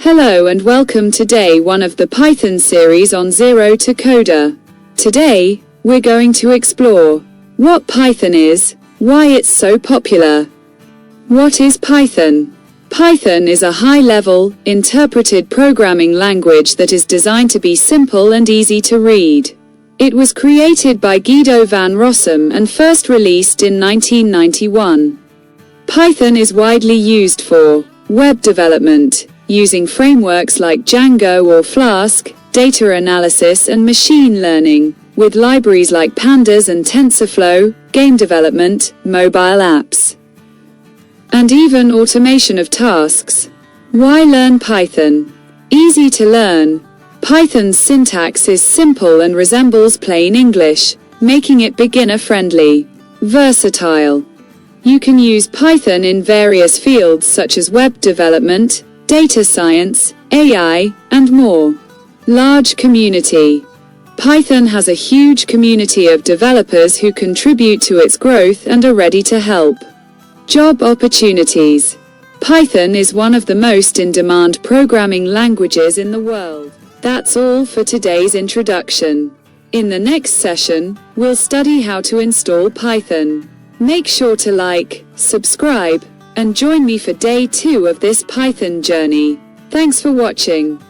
Hello and welcome to day 1 of the Python series on Zero to Coder. Today, we're going to explore what Python is, why it's so popular. What is Python? Python is a high-level, interpreted programming language that is designed to be simple and easy to read. It was created by Guido van Rossum and first released in 1991. Python is widely used for web development, using frameworks like Django or Flask, data analysis and machine learning, with libraries like Pandas and TensorFlow, game development, mobile apps, and even automation of tasks. Why learn Python? Easy to learn. Python's syntax is simple and resembles plain English, making it beginner-friendly. Versatile. You can use Python in various fields such as web development, data science, AI, and more. Large community. Python has a huge community of developers who contribute to its growth and are ready to help. Job opportunities. Python is one of the most in-demand programming languages in the world. That's all for today's introduction. In the next session, we'll study how to install Python. Make sure to like, subscribe, and join me for day 2 of this Python journey. Thanks for watching.